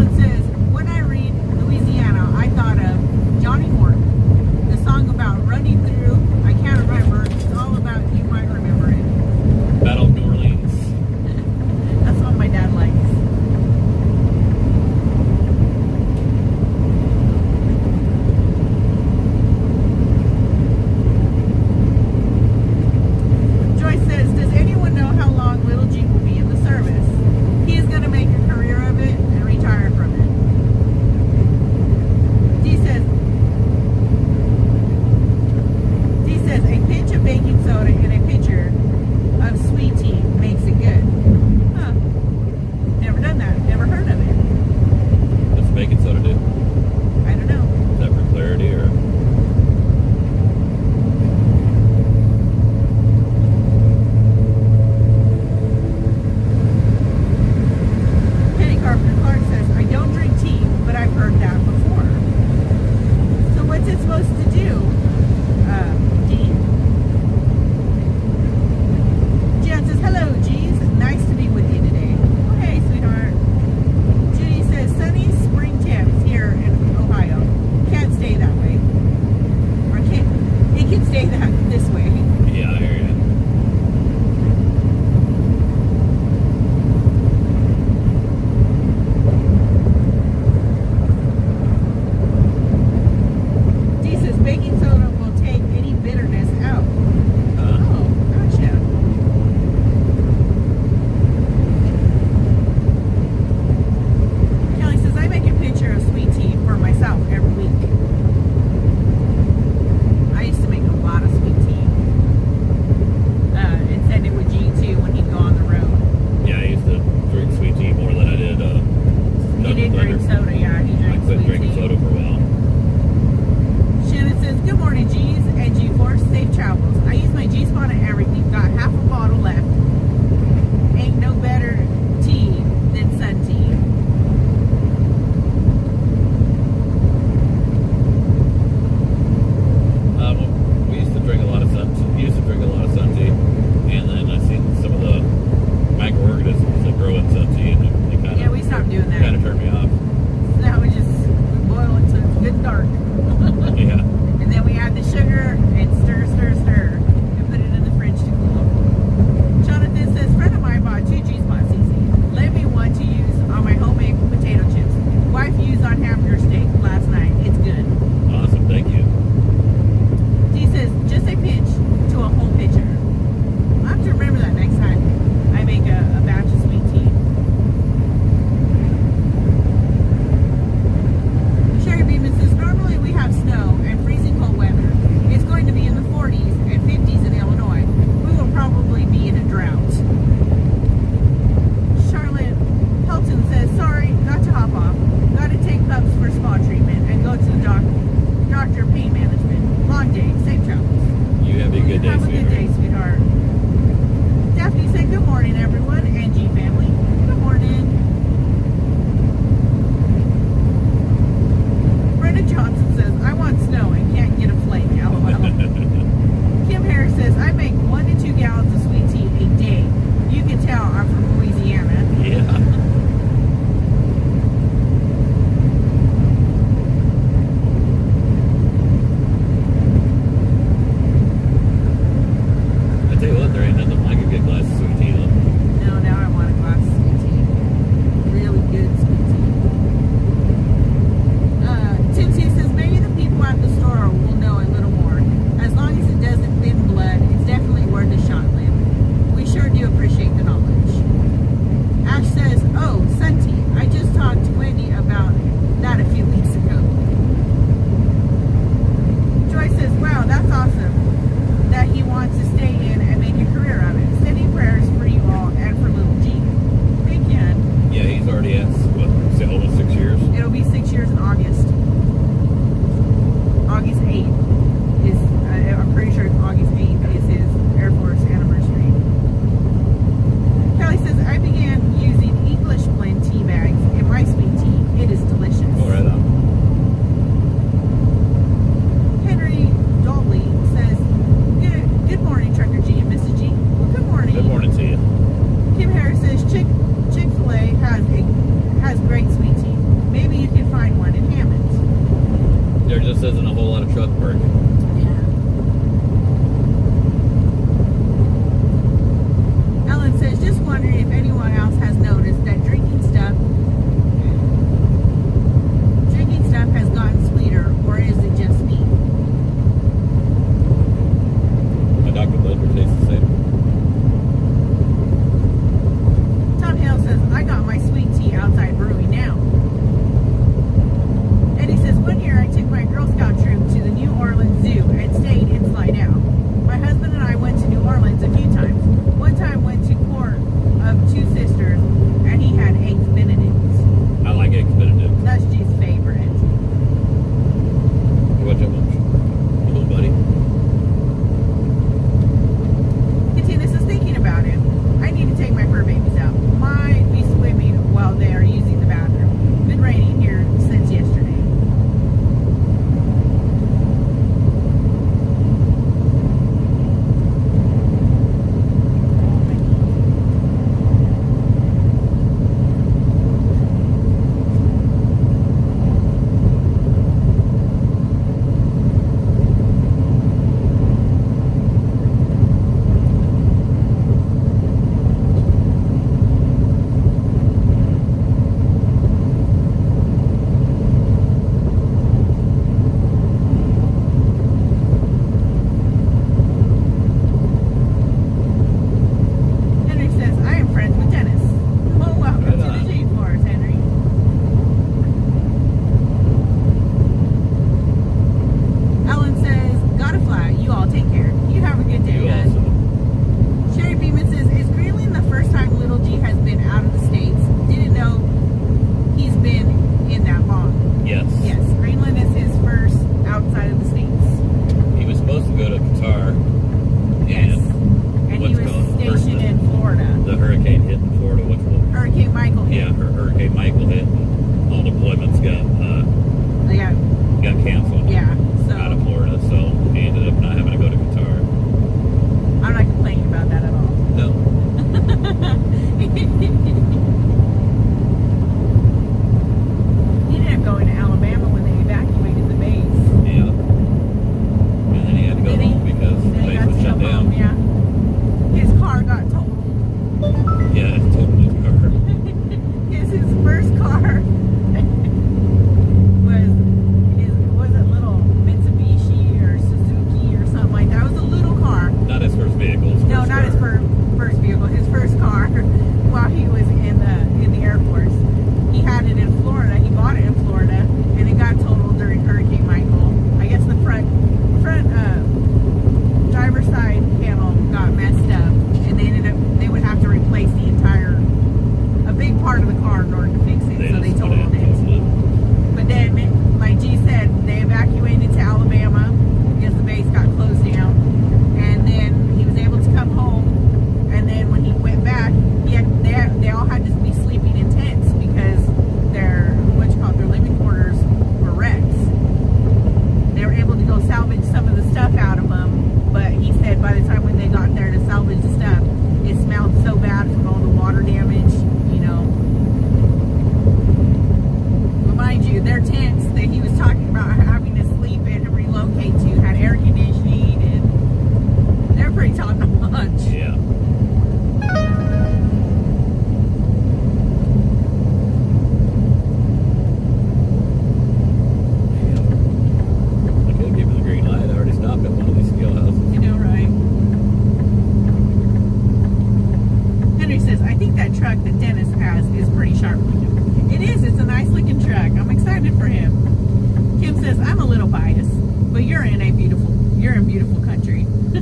Helen says, when I read Louisiana, I thought of Johnny Morton. The song about running through, I can't remember. It's all about, you might remember it. Battle of New Orleans. That's what my dad likes. Joyce says, does anyone know how long Little G will be in the service? He is going to make a career of it and retire from it. D says a pinch of baking soda in a pitcher of sweet tea makes it good. Huh. Never done that. Never heard of it. What's baking soda do? I don't know. Is that for clarity or? Penny Carpenter Clark says, I don't drink tea, but I've heard that before. So what's it supposed to do, Dee? Jan says, hello, G's. Nice to be with you today. Oh, hey, sweetheart. Judy says, sunny spring temps here in Ohio. Can't stay that way. Or it can stay this way. Yeah, I hear you. Dee says, baking soda will take any bitterness out. Oh, gotcha. Kelly says, I make a pitcher of sweet tea for myself every week. I used to make a lot of sweet tea. And send it with G too when he'd go on the road. Yeah, I used to drink sweet tea more than I did. He did drink soda, yeah. He I drank quit sweet drinking tea. soda for a while. Shannon says, good morning, G's and G-Force. Safe travels. I use my G-Spot and everything. Got half a bottle left. Ain't no better tea than sun tea. We used to drink a lot of sun tea, and then I seen some of the microorganisms that grow in sun tea, and they kind of Yeah, we stopped doing that. turned me off. So now we boil it till it's good dark. Yeah. And then we add the sugar and stir, and put it in the fridge to cool. Jonathan says, friend of mine bought 2 G-Spot CC. Let me one to use on my home isn't a whole lot of truck parking. Yeah. Ellen says, just wondering if anyone else has noticed that drinking stuff has gotten sweeter, or is it just me? My Dr. Butler tastes the same. Tom Hale says, I got my sweet tea outside brewing now. Eddie says, one year I took my Girl Scout troop to the New Orleans Zoo and stayed in Slidell. My husband and I went to New Orleans a few times. One time went to court of two sisters, and he had eggs Benedicts. I like eggs Benedict. That's G's favorite. What you want? Hello, buddy. Katina says, thinking about it, I need to take my fur babies out. Might be swimming while they are using the bathroom. Been raining here since yesterday.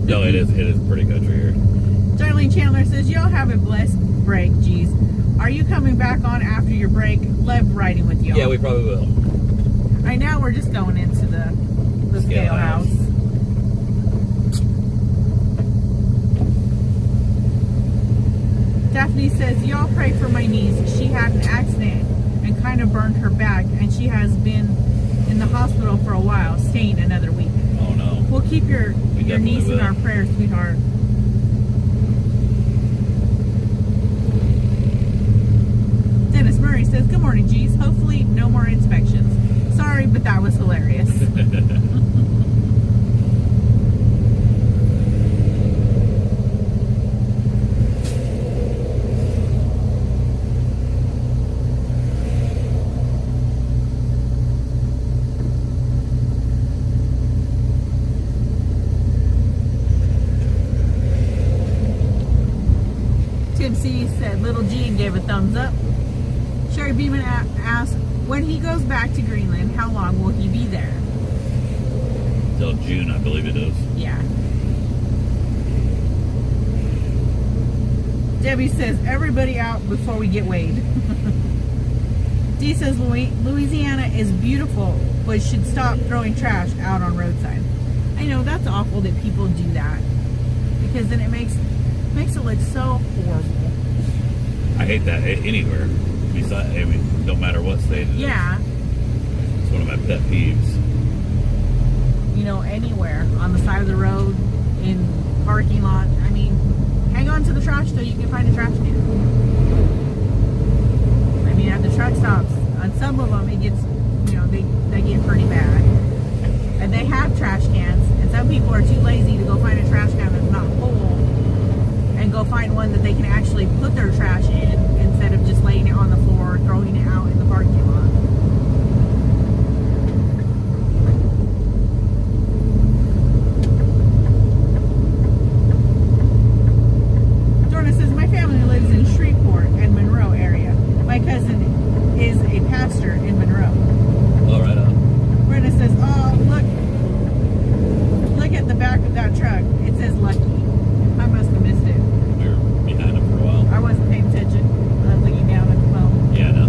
No, it is pretty country here. Darlene Chandler says, y'all have a blessed break, geez. Are you coming back on after your break? Love riding with y'all. Yeah, we probably will. Right now we're just going into the scale house. Daphne says, y'all pray for my niece. She had an accident and kind of burned her back, and she has been in the hospital for a while, staying another week. Oh no. We'll keep your niece in our prayers, sweetheart. Dennis Murray says, good morning, G's. Hopefully no more inspections. Sorry, but that was hilarious. said Little G and gave a thumbs up. Sherry Beeman asked, when he goes back to Greenland, how long will he be there? Till June, I believe it is. Yeah. Debbie says, everybody out before we get weighed. Dee says, Louisiana is beautiful, but should stop throwing trash out on roadside. I know, that's awful that people do that. Because then it makes it look so horrible. I hate that anywhere. Besides, I mean, no matter what state it is. Yeah. It's one of my pet peeves. You know, anywhere. On the side of the road, in parking lot. I mean, hang on to the trash till you can find a trash can. I mean, at the truck stops, on some of them, it gets, you know, they get pretty bad. And they have trash cans, and some people are too lazy to go find a trash can that's not full and go find one that they can actually put their trash in instead of just laying it on the floor or throwing it out in the parking lot. Dorna says, my family lives in Shreveport and Monroe area. My cousin is a pastor in Monroe. All right. Brenda says, oh, look at the back of that truck. It says Lucky. I must have missed it. We were behind them for a while. I wasn't paying attention. I was looking down at the phone. Yeah, no.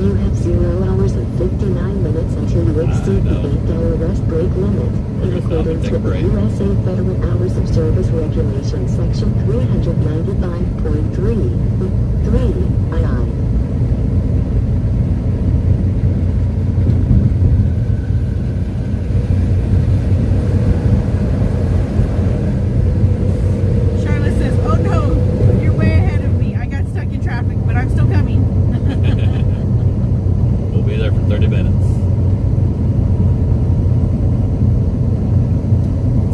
You have 0 hours and 59 minutes until you exceed the 8-hour rest break limit, in accordance with the USA Federal Hours of Service Regulation, Section 395.3, 3, II. Charlotte says, oh no, you're way ahead of me. I got stuck in traffic, but I'm still coming. We'll be there for 30 minutes.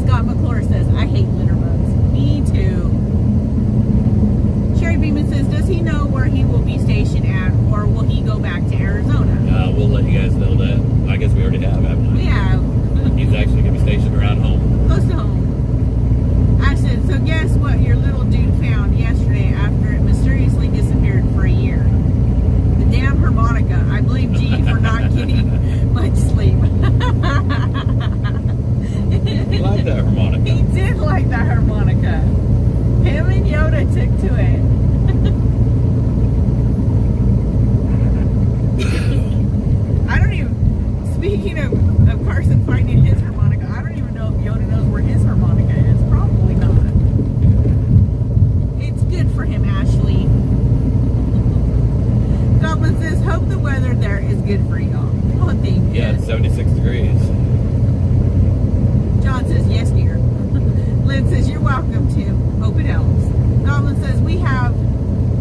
Scott McClure says, I hate litter bugs. Me too. Sherry Beeman says, does he know where he will be stationed at, or will he go back to Arizona? We'll let you guys know that. I guess we already have, haven't we? We have. He's actually going to be stationed around home. Close to home. I said, so guess what your little dude found yesterday after it mysteriously disappeared for a year? The damn harmonica. I blame G for not getting much sleep. He liked that harmonica. He did like that harmonica. Him and Yoda took to it. I don't even, speaking of Carson finding his harmonica, I don't even know if Yoda knows where his harmonica is. Probably not. It's good for him, Ashley. Goblin says, hope the weather there is good for y'all. Oh, thank you. Yeah, it's 76 degrees. John says, yes, dear. Lynn says, you're welcome, Tim. Hope it helps. Goblin says, we have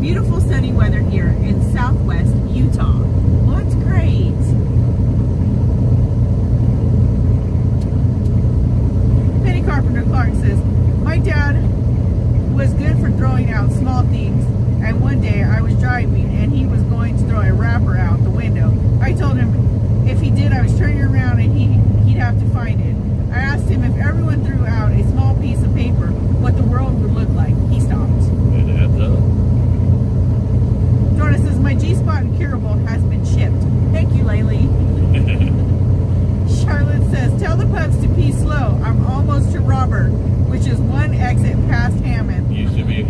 beautiful sunny weather here in southwest Utah. Well, that's great. Penny Carpenter Clark says, my dad was good for throwing out small things, and one day I was driving and he was going to throw a wrapper out the window. I told him if he did, I was turning around and he'd have to find it. I asked him if everyone threw out a small piece of paper, what the world would look like. He stopped. It adds up. Jordan says, my G-Spot incurable has been shipped. Thank you, Laylee. Charlotte says, tell the pups to pee slow. I'm almost to Robert, which is one exit past Hammond. You should be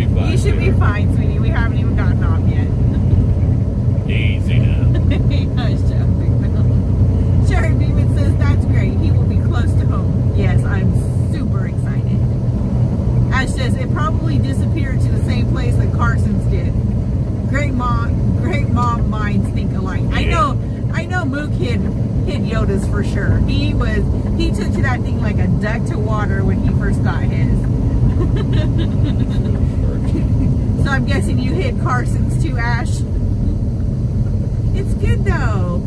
fine. You should be fine, sweetie. We haven't even gotten off yet. Easy now. I was joking. Sherry Beeman says, that's great. He will be close to home. Yes, I'm super excited. Ash says, it probably disappeared to the same place that Carson's did. Great mom minds think alike. Yeah. I know Mook hid Yoda's for sure. He took to that thing like a duck to water when he first got his. So I'm guessing you hid Carson's too, Ash. It's good though.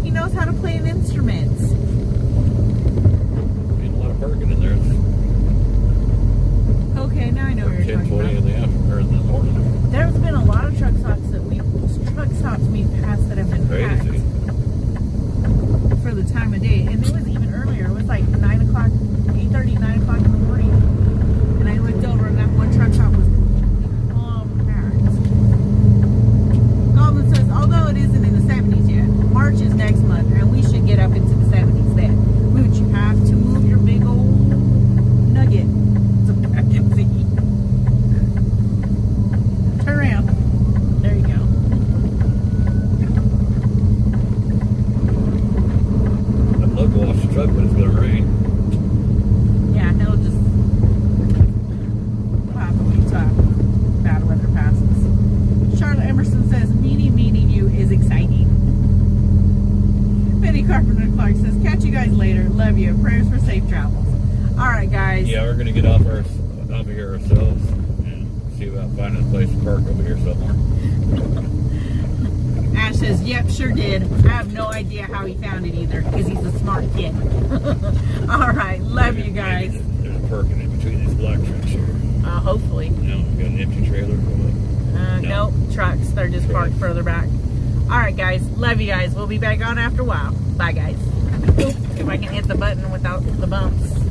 He knows how to play an instrument. Getting a lot of parking in there. Okay, now I know what you're talking 10:20 about. in the afternoon or in the morning. There's been a lot of truck stops we've passed that have been packed Crazy. for the time of day, and it was even earlier. It was like 9 o'clock, 8:30, 9 o'clock in the morning. you. Prayers for safe travels. All right, guys. Yeah, we're gonna get off of here ourselves and see about finding a place to park over here somewhere. Ash says, yep, sure did. I have no idea how he found it either, because he's a smart kid. All right, love you guys. There's parking in between these black trucks here. Hopefully. No, we got an empty trailer. Nope, trucks. They're just parked further back. All right, guys. Love you guys. We'll be back on after a while. Bye, guys. If I can hit the button without the bumps.